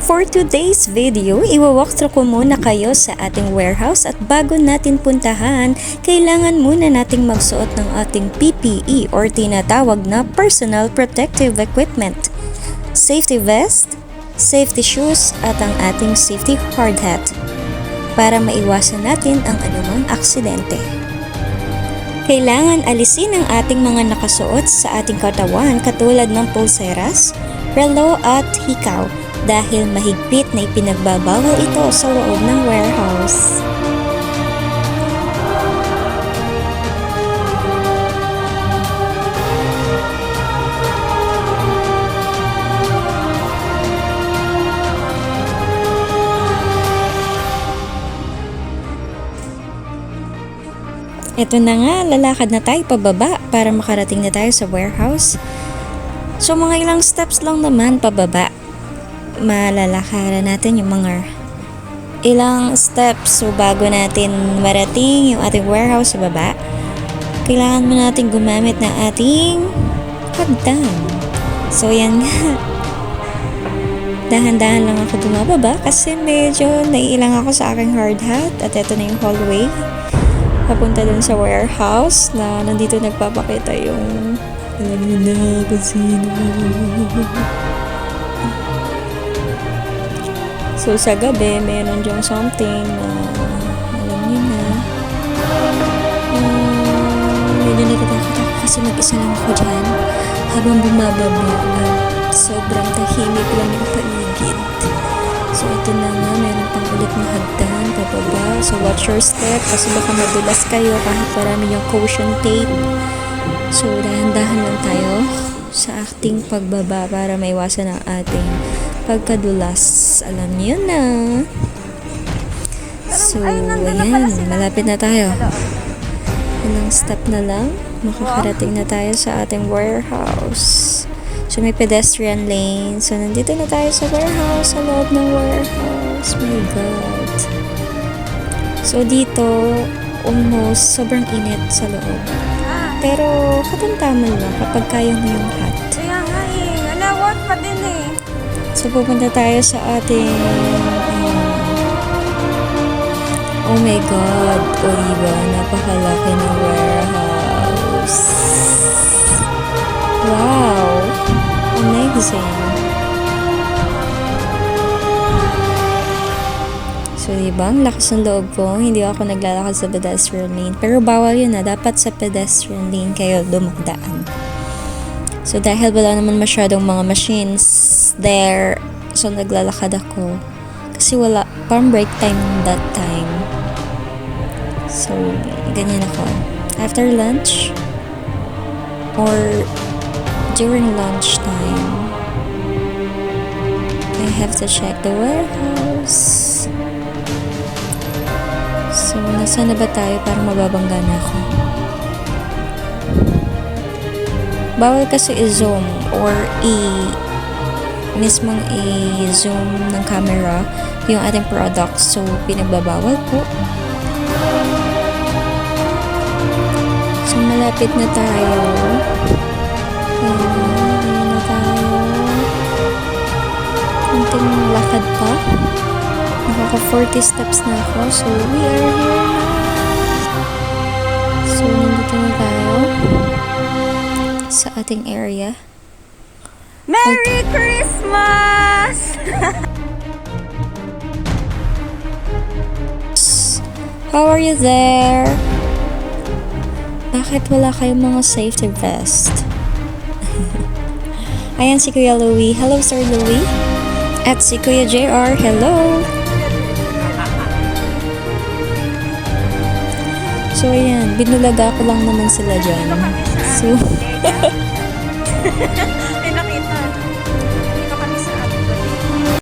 For today's video, iwa-walkthrough ko muna kayo sa ating warehouse at bago natin puntahan, kailangan muna nating magsuot ng ating PPE or tinatawag na Personal Protective Equipment. Safety vest, safety shoes at ang ating safety hard hat para maiwasan natin ang anumang aksidente. Kailangan alisin ang ating mga nakasuot sa ating katawan katulad ng pulseras, relo at hikaw dahil mahigpit na ipinagbabawal ito sa loob ng warehouse. Ito na nga, lalakad na tayo pababa para makarating na tayo sa warehouse. So mga ilang steps lang naman pababa. Malalakaran natin yung mga ilang steps. So bago natin marating yung ating warehouse sa baba, kailangan mo natin gumamit ng ating hagdan. So yan nga. Dahan-dahan lang ako bumababa kasi medyo naiilang ako sa aking hard hat. At ito na yung hallway papunta dun sa warehouse na nandito nagpapakita yung alam niyo na kung sino. So sa gabi meron diyang something na alam niyo na medyo natatakot ako kasi mag-isa lang ako dyan habang bumababa. Sobrang tahimik lang yung paligid. So ito na nga, meron pang ulit na hagdan pababa. So watch your step kasi baka madulas kayo kahit marami yung caution tape. So dahan-dahan lang tayo sa ating pagbaba para maiwasan ang ating pagkadulas. Alam niyo na. So ayan, malapit na tayo. Ilang step na lang, makakarating na tayo sa ating warehouse. So may pedestrian lane. So nandito na tayo sa warehouse, sa loob ng warehouse. My God. So dito, almost sobrang init sa loob. Pero katamtaman lang kapag kaya mo yung hat. Kaya nga eh. Alawat pa din eh. So pupunta tayo sa ating oh my God. O diba? Napakalaki ng warehouse. Wow. Amazing. So, diba? Ang lakas ng loob ko. Hindi ako naglalakad sa pedestrian lane. Pero bawal yun na. Dapat sa pedestrian lane kayo dumadaan. So, dahil wala naman masyadong mga machines there. So, naglalakad ako. Kasi wala. Parang break time that time. So, ganyan ako. After lunch or during lunchtime, I have to check the warehouse. So, nasaan na ba tayo para mababangga na ako? Bawal kasi i-zoom or mismong i-zoom ng camera yung ating products. So, pinagbabawal po. So, malapit na tayo. Ayan na tayo. Kunting lakad pa. Nakaka 40 steps na ako. So, we are here na. So, nandito na tayo sa ating area. Merry Christmas! How are you there? Bakit wala kayong mga safety vest? Ayan si Kuya Louie. Hello, Sir Louie. At si Kuya JR. Hello. So, ayan. Binulaga ko lang naman sila dyan. So,